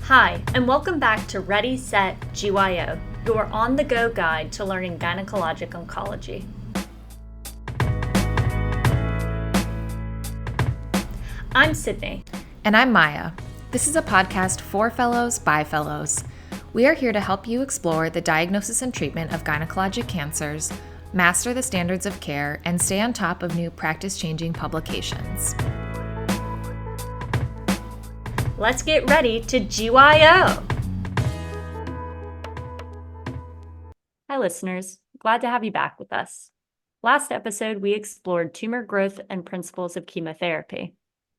Hi, and welcome back to Ready, Set, GYO, your on-the-go guide to learning gynecologic oncology. I'm Sydney. And I'm Maya. This is a podcast for fellows by fellows. We are here to help you explore the diagnosis and treatment of gynecologic cancers, master the standards of care, and stay on top of new practice-changing publications. Let's get ready to GYO! Hi listeners, glad to have you back with us. Last episode, we explored tumor growth and principles of chemotherapy.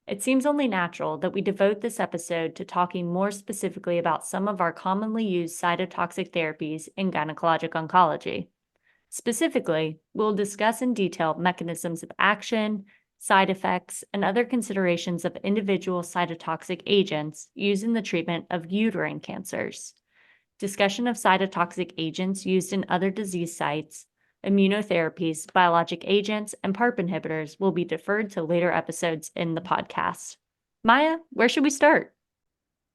It seems only natural that we devote this episode to talking more specifically about some of our commonly used cytotoxic therapies in gynecologic oncology. Specifically, we'll discuss in detail mechanisms of action, side effects, and other considerations of individual cytotoxic agents used in the treatment of uterine cancers. Discussion of cytotoxic agents used in other disease sites, immunotherapies, biologic agents, and PARP inhibitors will be deferred to later episodes in the podcast. Maya, where should we start?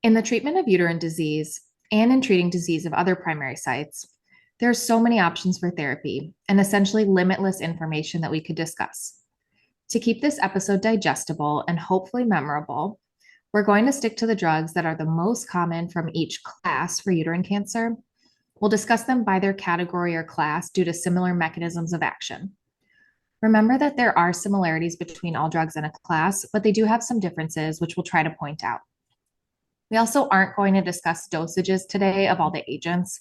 In the treatment of uterine disease and in treating disease of other primary sites, there are so many options for therapy and essentially limitless information that we could discuss. To keep this episode digestible and hopefully memorable, we're going to stick to the drugs that are the most common from each class for uterine cancer. We'll discuss them by their category or class due to similar mechanisms of action. Remember that there are similarities between all drugs in a class, but they do have some differences, which we'll try to point out. We also aren't going to discuss dosages today of all the agents.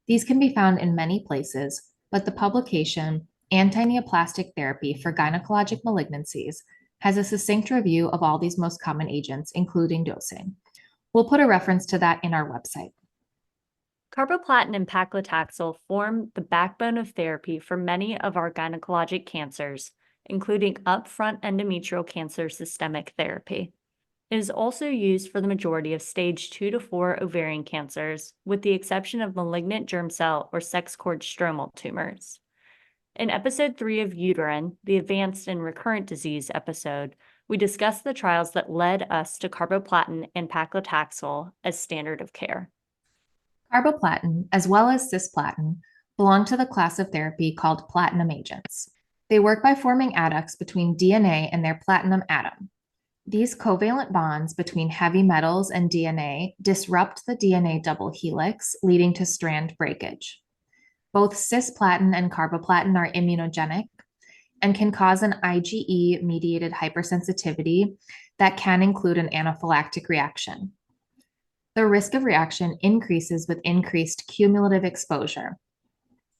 These can be found in many places, but the publication Anti-Neoplastic Therapy for Gynecologic Malignancies has a succinct review of all these most common agents, including dosing. We'll put a reference to that in our website. Carboplatin and paclitaxel form the backbone of therapy for many of our gynecologic cancers, including upfront endometrial cancer systemic therapy. It is also used for the majority of stage 2 to 4 ovarian cancers, with the exception of malignant germ cell or sex cord stromal tumors. In episode 3 of Uterine, the advanced and recurrent disease episode, we discussed the trials that led us to carboplatin and paclitaxel as standard of care. Carboplatin, as well as cisplatin, belong to the class of therapy called platinum agents. They work by forming adducts between DNA and their platinum atom. These covalent bonds between heavy metals and DNA disrupt the DNA double helix, leading to strand breakage. Both cisplatin and carboplatin are immunogenic and can cause an IgE-mediated hypersensitivity that can include an anaphylactic reaction. The risk of reaction increases with increased cumulative exposure.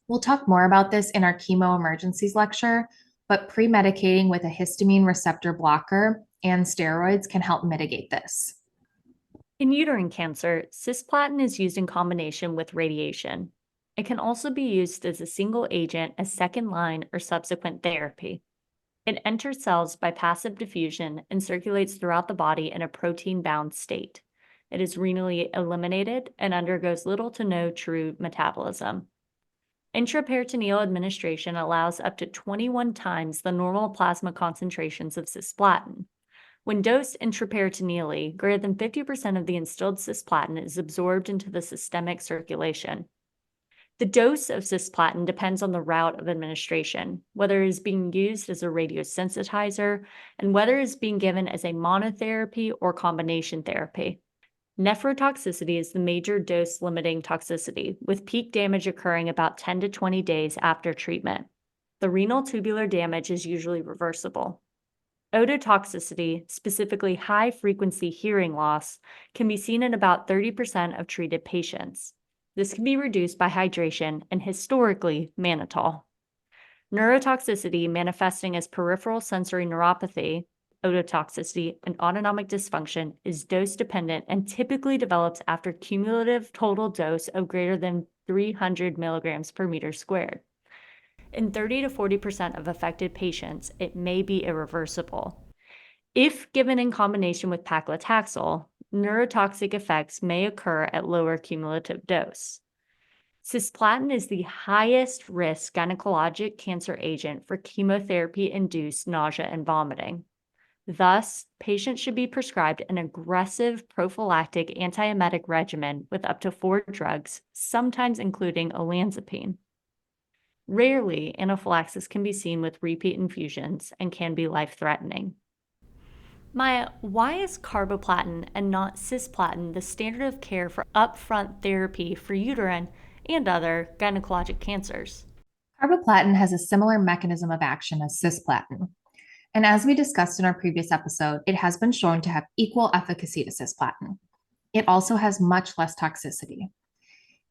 We'll talk more about this in our chemo emergencies lecture, but pre-medicating with a histamine receptor blocker and steroids can help mitigate this. In uterine cancer, cisplatin is used in combination with radiation. It can also be used as a single agent as second-line or subsequent therapy. It enters cells by passive diffusion and circulates throughout the body in a protein-bound state. It is renally eliminated and undergoes little to no true metabolism. Intraperitoneal administration allows up to 21 times the normal plasma concentrations of cisplatin. When dosed intraperitoneally, greater than 50% of the instilled cisplatin is absorbed into the systemic circulation. The dose of cisplatin depends on the route of administration, whether it is being used as a radiosensitizer, and whether it is being given as a monotherapy or combination therapy. Nephrotoxicity is the major dose-limiting toxicity, with peak damage occurring about 10 to 20 days after treatment. The renal tubular damage is usually reversible. Ototoxicity, specifically high-frequency hearing loss, can be seen in about 30% of treated patients. This can be reduced by hydration and historically mannitol. Neurotoxicity manifesting as peripheral sensory neuropathy, ototoxicity, and autonomic dysfunction is dose-dependent and typically develops after cumulative total dose of greater than 300 milligrams per meter squared. In 30 to 40% of affected patients, it may be irreversible. If given in combination with paclitaxel, neurotoxic effects may occur at lower cumulative dose. Cisplatin is the highest risk gynecologic cancer agent for chemotherapy-induced nausea and vomiting. Thus, patients should be prescribed an aggressive prophylactic antiemetic regimen with up to 4 drugs, sometimes including olanzapine. Rarely, anaphylaxis can be seen with repeat infusions and can be life-threatening. Maya, why is carboplatin and not cisplatin the standard of care for upfront therapy for uterine and other gynecologic cancers? Carboplatin has a similar mechanism of action as cisplatin. And as we discussed in our previous episode, it has been shown to have equal efficacy to cisplatin. It also has much less toxicity.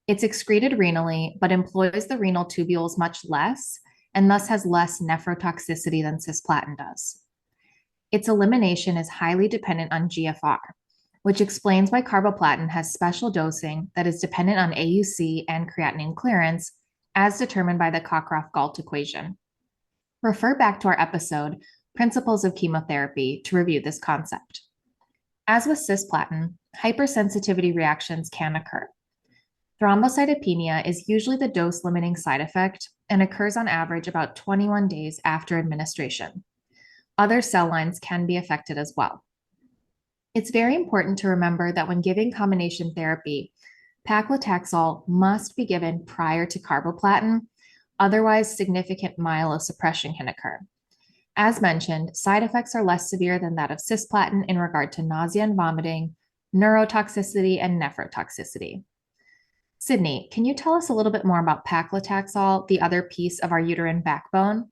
It's excreted renally, but employs the renal tubules much less and thus has less nephrotoxicity than cisplatin does. Its elimination is highly dependent on GFR, which explains why carboplatin has special dosing that is dependent on AUC and creatinine clearance as determined by the Cockcroft-Gault equation. Refer back to our episode, Principles of Chemotherapy, to review this concept. As with cisplatin, hypersensitivity reactions can occur. Thrombocytopenia is usually the dose-limiting side effect and occurs on average about 21 days after administration. Other cell lines can be affected as well. It's very important to remember that when giving combination therapy, paclitaxel must be given prior to carboplatin, otherwise significant myelosuppression can occur. As mentioned, side effects are less severe than that of cisplatin in regard to nausea and vomiting, neurotoxicity, and nephrotoxicity. Sydney, can you tell us a little bit more about paclitaxel, the other piece of our uterine backbone?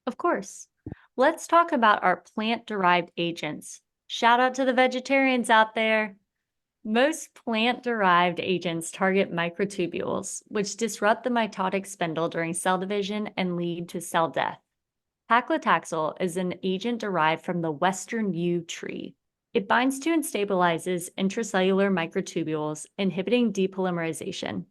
Of course. Let's talk about our plant-derived agents. Shout out to the vegetarians out there. Most plant-derived agents target microtubules, which disrupt the mitotic spindle during cell division and lead to cell death. Paclitaxel is an agent derived from the western yew tree. It binds to and stabilizes intracellular microtubules, inhibiting depolymerization.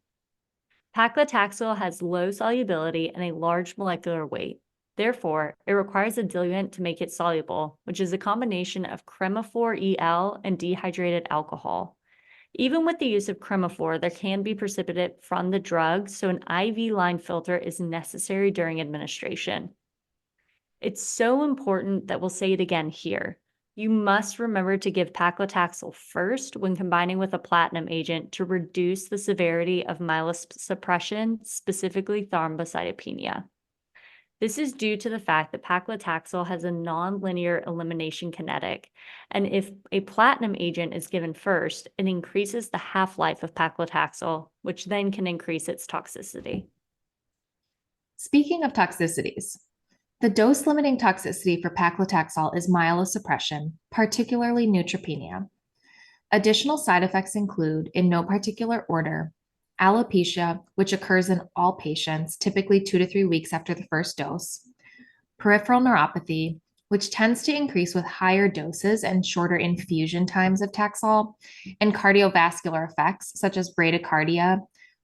Paclitaxel has low solubility and a large molecular weight. Therefore, it requires a diluent to make it soluble, which is a combination of chemophore-El and dehydrated alcohol. Even with the use of chemophore, there can be precipitate from the drug, so an IV line filter is necessary during administration. It's so important that we'll say it again here. You must remember to give paclitaxel first when combining with a platinum agent to reduce the severity of myelosuppression, specifically thrombocytopenia. This is due to the fact that paclitaxel has a nonlinear elimination kinetic, and if a platinum agent is given first, it increases the half-life of paclitaxel, which then can increase its toxicity. Speaking of toxicities, the dose-limiting toxicity for paclitaxel is myelosuppression, particularly neutropenia. Additional side effects include, in no particular order, alopecia, which occurs in all patients, typically 2 to 3 weeks after the first dose, peripheral neuropathy, which tends to increase with higher doses and shorter infusion times of Taxol, and cardiovascular effects such as bradycardia,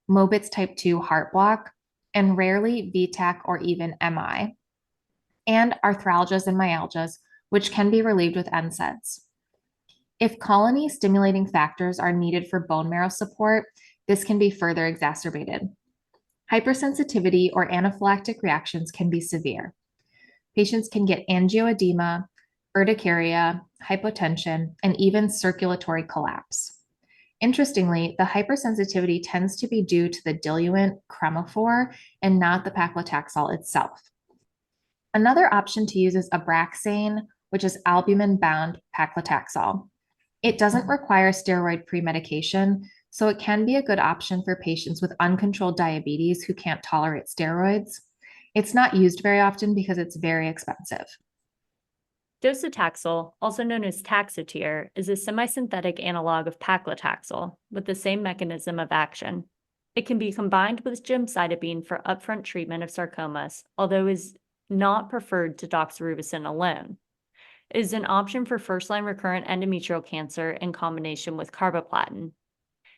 Mobitz type 2 heart block, and rarely VTAC or even MI, and arthralgias and myalgias, which can be relieved with NSAIDs. If colony stimulating factors are needed for bone marrow support, this can be further exacerbated. Hypersensitivity or anaphylactic reactions can be severe. Patients can get angioedema, urticaria, hypotension, and even circulatory collapse. Interestingly, the hypersensitivity tends to be due to the diluent chemophore and not the paclitaxel itself. Another option to use is Abraxane, which is albumin-bound paclitaxel. It doesn't require steroid premedication, so it can be a good option for patients with uncontrolled diabetes who can't tolerate steroids. It's not used very often because it's very expensive. Docetaxel, also known as Taxotere, is a semisynthetic analog of paclitaxel with the same mechanism of action. It can be combined with gemcitabine for upfront treatment of sarcomas, although is not preferred to doxorubicin alone. It is an option for first-line recurrent endometrial cancer in combination with carboplatin.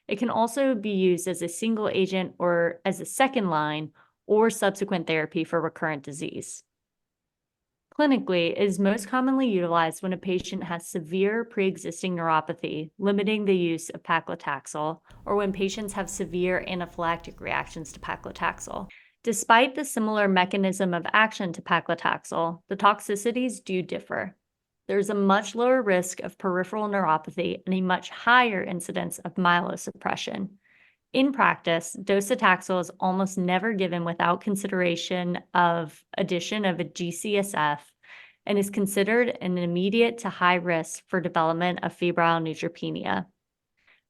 It can also be used as a single agent or as a second line or subsequent therapy for recurrent disease. Clinically, it is most commonly utilized when a patient has severe pre-existing neuropathy, limiting the use of paclitaxel, or when patients have severe anaphylactic reactions to paclitaxel. Despite the similar mechanism of action to paclitaxel, the toxicities do differ. there's a much lower risk of peripheral neuropathy and a much higher incidence of myelosuppression. In practice, docetaxel is almost never given without consideration of addition of a GCSF and is considered an immediate to high risk for development of febrile neutropenia.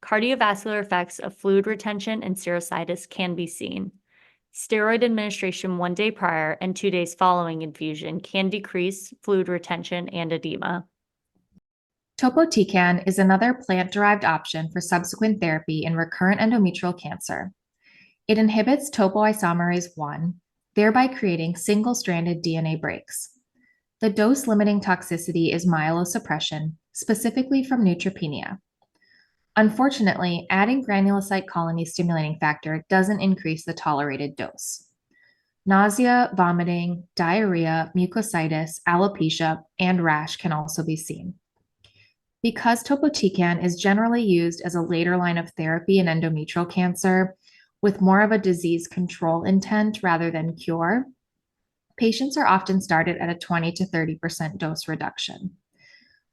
Cardiovascular effects of fluid retention and serositis can be seen. Steroid administration 1 day prior and 2 days following infusion can decrease fluid retention and edema. Topotecan is another plant-derived option for subsequent therapy in recurrent endometrial cancer. It inhibits topoisomerase 1, thereby creating single-stranded DNA breaks. The dose-limiting toxicity is myelosuppression, specifically from neutropenia. Unfortunately, adding granulocyte colony stimulating factor doesn't increase the tolerated dose. Nausea, vomiting, diarrhea, mucositis, alopecia, and rash can also be seen. Because topotecan is generally used as a later line of therapy in endometrial cancer with more of a disease control intent rather than cure, patients are often started at a 20 to 30% dose reduction.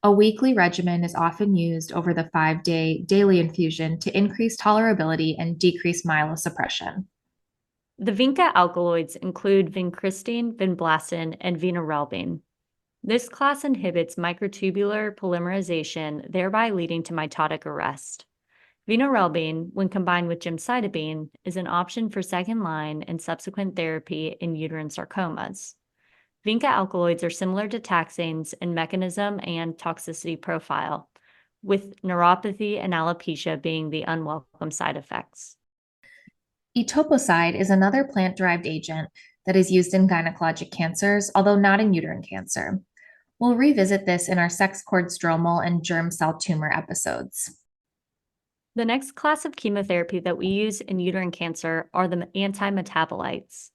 A weekly regimen is often used over the 5-day daily infusion to increase tolerability and decrease myelosuppression. The vinca alkaloids include vincristine, vinblastine, and vinorelbine. This class inhibits microtubular polymerization, thereby leading to mitotic arrest. Vinorelbine, when combined with gemcitabine, is an option for second-line and subsequent therapy in uterine sarcomas. Vinca alkaloids are similar to taxanes in mechanism and toxicity profile, with neuropathy and alopecia being the unwelcome side effects. Etoposide is another plant-derived agent that is used in gynecologic cancers, although not in uterine cancer. We'll revisit this in our sex cord stromal and germ cell tumor episodes. The next class of chemotherapy that we use in uterine cancer are the antimetabolites.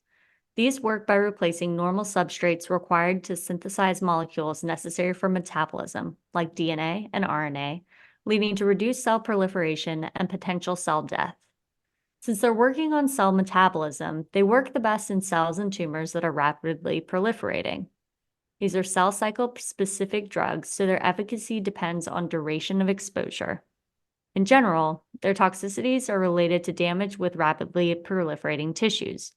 These work by replacing normal substrates required to synthesize molecules necessary for metabolism, like DNA and RNA, leading to reduced cell proliferation and potential cell death. Since they're working on cell metabolism, they work the best in cells and tumors that are rapidly proliferating. These are cell cycle specific drugs, so their efficacy depends on duration of exposure. In general, their toxicities are related to damage with rapidly proliferating tissues,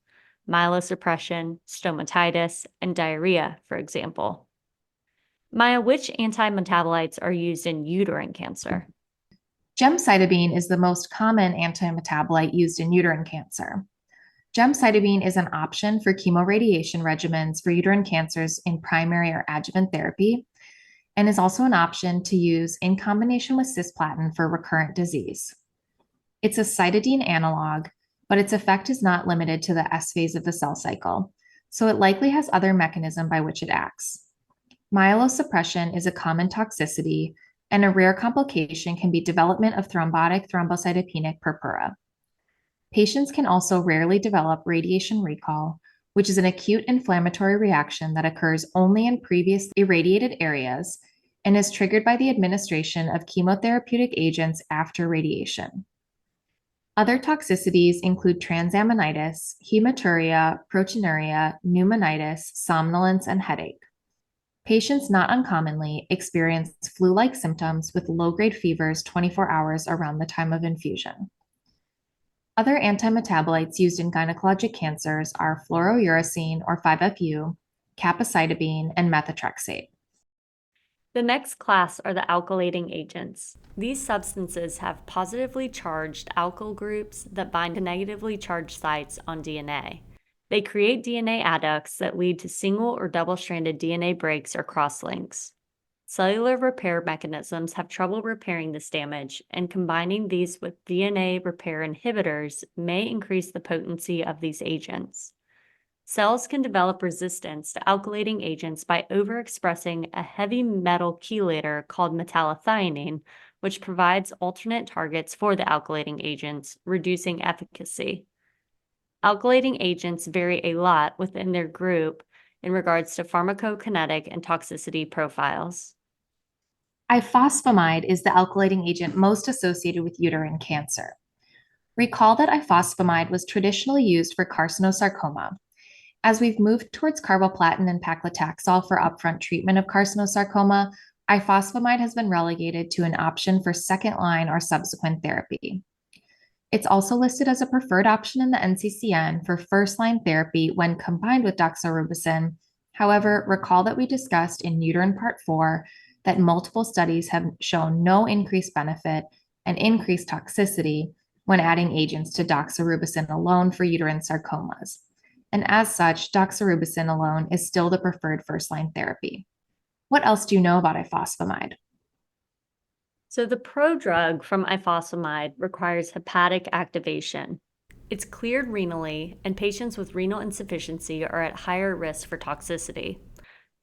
myelosuppression, stomatitis, and diarrhea, for example. Maya, which antimetabolites are used in uterine cancer? Gemcitabine is the most common antimetabolite used in uterine cancer. Gemcitabine is an option for chemoradiation regimens for uterine cancers in primary or adjuvant therapy, and is also an option to use in combination with cisplatin for recurrent disease. It's a cytidine analog, but its effect is not limited to the S phase of the cell cycle, so it likely has other mechanism by which it acts. Myelosuppression is a common toxicity, and a rare complication can be development of thrombotic thrombocytopenic purpura. Patients can also rarely develop radiation recall, which is an acute inflammatory reaction that occurs only in previously irradiated areas and is triggered by the administration of chemotherapeutic agents after radiation. Other toxicities include transaminitis, hematuria, proteinuria, pneumonitis, somnolence, and headache. Patients not uncommonly experience flu-like symptoms with low-grade fevers 24 hours around the time of infusion. Other antimetabolites used in gynecologic cancers are fluorouracil or 5-FU, capecitabine, and methotrexate. The next class are the alkylating agents. These substances have positively charged alkyl groups that bind to negatively charged sites on DNA. They create DNA adducts that lead to single or double-stranded DNA breaks or crosslinks. Cellular repair mechanisms have trouble repairing this damage, and combining these with DNA repair inhibitors may increase the potency of these agents. Cells can develop resistance to alkylating agents by overexpressing a heavy metal chelator called metallothionein, which provides alternate targets for the alkylating agents, reducing efficacy. Alkylating agents vary a lot within their group in regards to pharmacokinetic and toxicity profiles. Ifosfamide is the alkylating agent most associated with uterine cancer. Recall that ifosfamide was traditionally used for carcinosarcoma. As we've moved towards carboplatin and paclitaxel for upfront treatment of carcinosarcoma, ifosfamide has been relegated to an option for second-line or subsequent therapy. It's also listed as a preferred option in the NCCN for first-line therapy when combined with doxorubicin. However, recall that we discussed in Uterine Part 4 that multiple studies have shown no increased benefit and increased toxicity when adding agents to doxorubicin alone for uterine sarcomas. And as such, doxorubicin alone is still the preferred first-line therapy. What else do you know about ifosfamide? So the prodrug from ifosfamide requires hepatic activation. It's cleared renally, and patients with renal insufficiency are at higher risk for toxicity.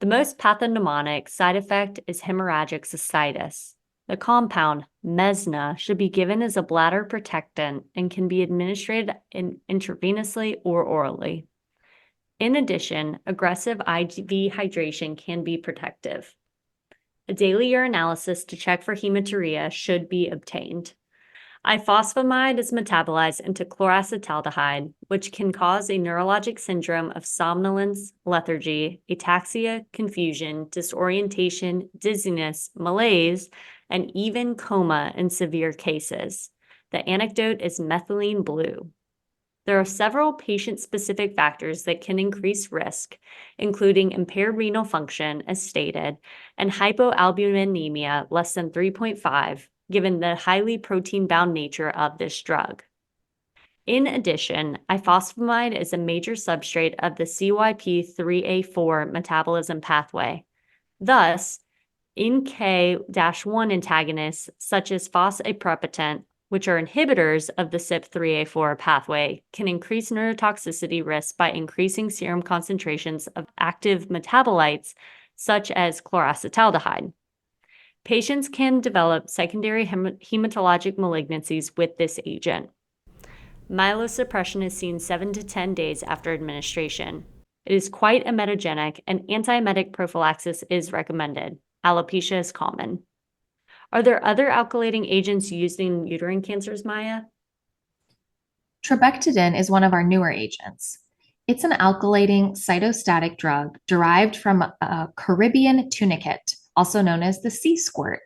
The most pathognomonic side effect is hemorrhagic cystitis. The compound, mesna, should be given as a bladder protectant and can be administered intravenously or orally. In addition, aggressive IV hydration can be protective. A daily urinalysis to check for hematuria should be obtained. Ifosfamide is metabolized into chloroacetaldehyde, which can cause a neurologic syndrome of somnolence, lethargy, ataxia, confusion, disorientation, dizziness, malaise, and even coma in severe cases. The antidote is methylene blue. There are several patient-specific factors that can increase risk, including impaired renal function, as stated, and hypoalbuminemia less than 3.5, given the highly protein-bound nature of this drug. In addition, ifosfamide is a major substrate of the CYP3A4 metabolism pathway. Thus, NK-1 antagonists such as fosaprepitant, which are inhibitors of the CYP3A4 pathway, can increase neurotoxicity risk by increasing serum concentrations of active metabolites such as chloroacetaldehyde. Patients can develop secondary hematologic malignancies with this agent. Myelosuppression is seen 7 to 10 days after administration. It is quite emetogenic, and antiemetic prophylaxis is recommended. Alopecia is common. Are there other alkylating agents used in uterine cancers, Maya? Trabectedin is one of our newer agents. It's an alkylating cytostatic drug derived from a Caribbean tunicate, also known as the sea squirt.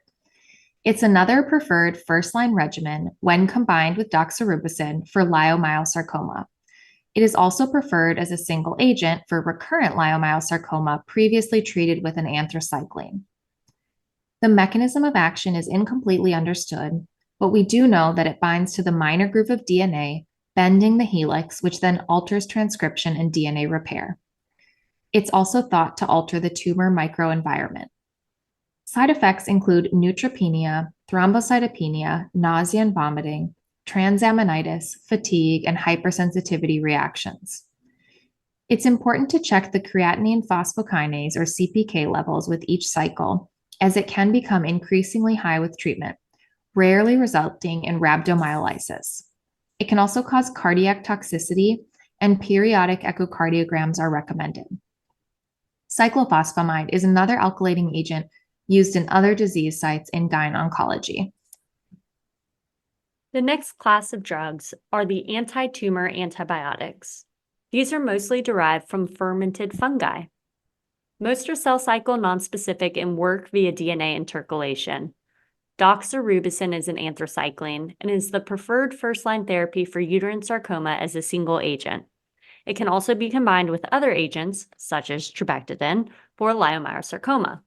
It's another preferred first-line regimen when combined with doxorubicin for leiomyosarcoma. It is also preferred as a single agent for recurrent leiomyosarcoma previously treated with an anthracycline. The mechanism of action is incompletely understood, but we do know that it binds to the minor groove of DNA, bending the helix, which then alters transcription and DNA repair. It's also thought to alter the tumor microenvironment. Side effects include neutropenia, thrombocytopenia, nausea and vomiting, transaminitis, fatigue, and hypersensitivity reactions. It's important to check the creatinine phosphokinase or CPK levels with each cycle, as it can become increasingly high with treatment, rarely resulting in rhabdomyolysis. It can also cause cardiac toxicity, and periodic echocardiograms are recommended. Cyclophosphamide is another alkylating agent used in other disease sites in gynecology. The next class of drugs are the anti-tumor antibiotics. These are mostly derived from fermented fungi. Most are cell cycle nonspecific and work via DNA intercalation. Doxorubicin is an anthracycline and is the preferred first-line therapy for uterine sarcoma as a single agent. It can also be combined with other agents, such as trabectedin, for leiomyosarcoma.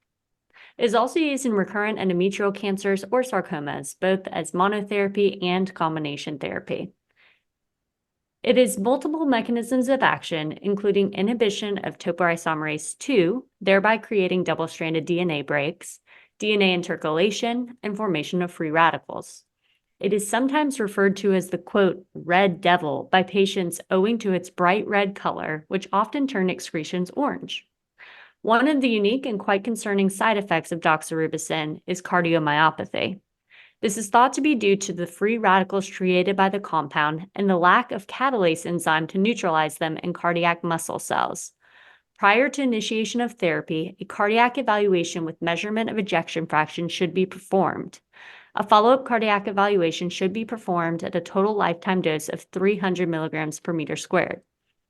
It is also used in recurrent endometrial cancers or sarcomas, both as monotherapy and combination therapy. It has multiple mechanisms of action, including inhibition of topoisomerase II, thereby creating double-stranded DNA breaks, DNA intercalation, and formation of free radicals. It is sometimes referred to as the, quote, red devil by patients owing to its bright red color, which often turn excretions orange. One of the unique and quite concerning side effects of doxorubicin is cardiomyopathy. This is thought to be due to the free radicals created by the compound and the lack of catalase enzyme to neutralize them in cardiac muscle cells. Prior to initiation of therapy, a cardiac evaluation with measurement of ejection fraction should be performed. A follow-up cardiac evaluation should be performed at a total lifetime dose of 300 milligrams per meter squared.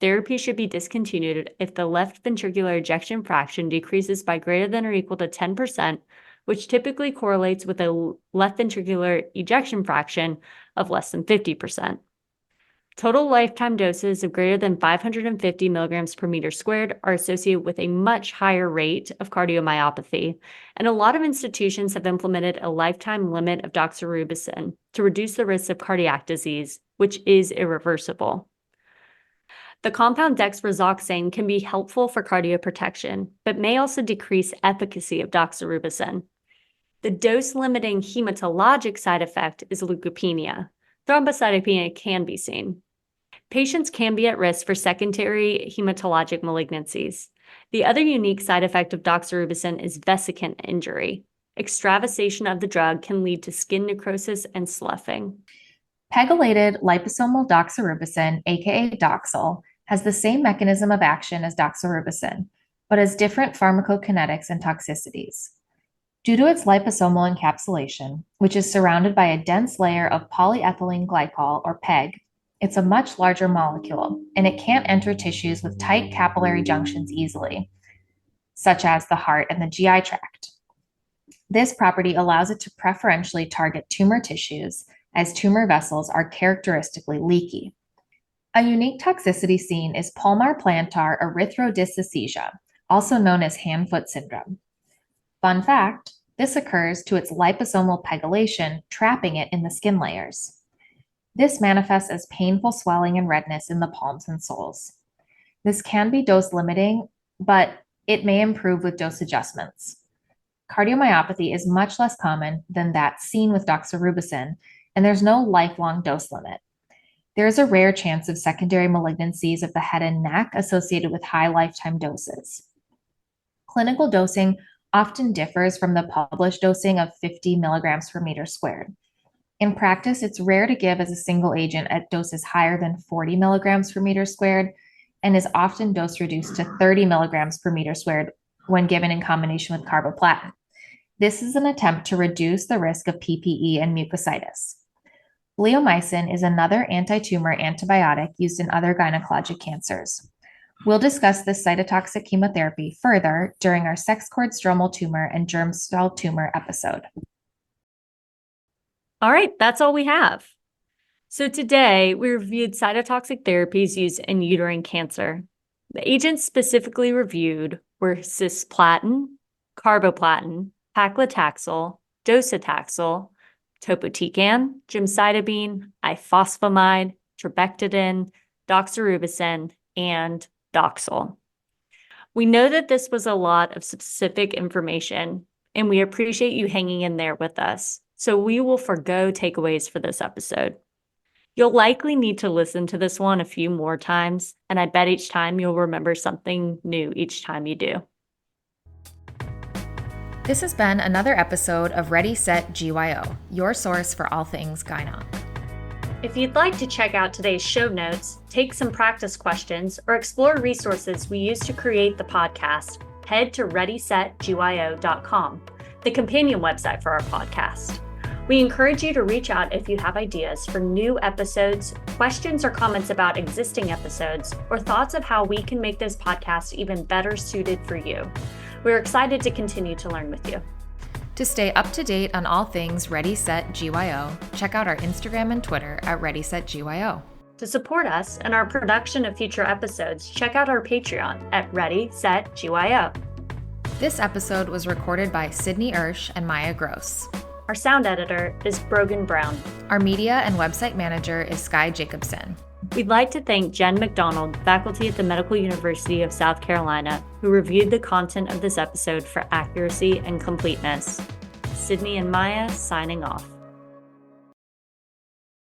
Therapy should be discontinued if the left ventricular ejection fraction decreases by greater than or equal to 10%, which typically correlates with a left ventricular ejection fraction of less than 50%. Total lifetime doses of greater than 550 milligrams per meter squared are associated with a much higher rate of cardiomyopathy, and a lot of institutions have implemented a lifetime limit of doxorubicin to reduce the risk of cardiac disease, which is irreversible. The compound dexrazoxane can be helpful for cardioprotection, but may also decrease efficacy of doxorubicin. The dose-limiting hematologic side effect is leukopenia. Thrombocytopenia can be seen. Patients can be at risk for secondary hematologic malignancies. The other unique side effect of doxorubicin is vesicant injury. Extravasation of the drug can lead to skin necrosis and sloughing. Pegylated liposomal doxorubicin, aka Doxil, has the same mechanism of action as doxorubicin, but has different pharmacokinetics and toxicities. Due to its liposomal encapsulation, which is surrounded by a dense layer of polyethylene glycol, or PEG, it's a much larger molecule, and it can't enter tissues with tight capillary junctions easily, such as the heart and the GI tract. This property allows it to preferentially target tumor tissues, as tumor vessels are characteristically leaky. A unique toxicity seen is palmar-plantar erythrodysesthesia, also known as hand-foot syndrome. Fun fact, this occurs to its liposomal pegylation, trapping it in the skin layers. This manifests as painful swelling and redness in the palms and soles. This can be dose-limiting, but it may improve with dose adjustments. Cardiomyopathy is much less common than that seen with doxorubicin, and there's no lifelong dose limit. There is a rare chance of secondary malignancies of the head and neck associated with high lifetime doses. Clinical dosing often differs from the published dosing of 50 milligrams per meter squared. In practice, it's rare to give as a single agent at doses higher than 40 milligrams per meter squared, and is often dose reduced to 30 milligrams per meter squared when given in combination with carboplatin. This is an attempt to reduce the risk of PPE and mucositis. Bleomycin is another anti-tumor antibiotic used in other gynecologic cancers. We'll discuss this cytotoxic chemotherapy further during our sex cord stromal tumor and germ cell tumor episode. All right, that's all we have. So today we reviewed cytotoxic therapies used in uterine cancer. The agents specifically reviewed were cisplatin, carboplatin, paclitaxel, docetaxel, topotecan, gemcitabine, ifosfamide, trabectedin, doxorubicin, and Doxil. We know that this was a lot of specific information, and we appreciate you hanging in there with us. So we will forgo takeaways for this episode. You'll likely need to listen to this one a few more times, and I bet each time you'll remember something new each time you do. This has been another episode of Ready, Set, GYO, your source for all things gynonc. If you'd like to check out today's show notes, take some practice questions, or explore resources we use to create the podcast, head to readysetgyo.com, the companion website for our podcast. We encourage you to reach out if you have ideas for new episodes, questions or comments about existing episodes, or thoughts of how we can make this podcast even better suited for you. We're excited to continue to learn with you. To stay up to date on all things Ready, Set, GYO, check out our Instagram and Twitter at ReadySetGYO. To support us and our production of future episodes, check out our Patreon at ReadySetGYO. This episode was recorded by Sydney Oesch and Maya Gross. Our sound editor is Brogan Brown. Our media and website manager is Sky Jacobson. We'd like to thank Jen McDonald, faculty at the Medical University of South Carolina, who reviewed the content of this episode for accuracy and completeness. Sydney and Maya signing off.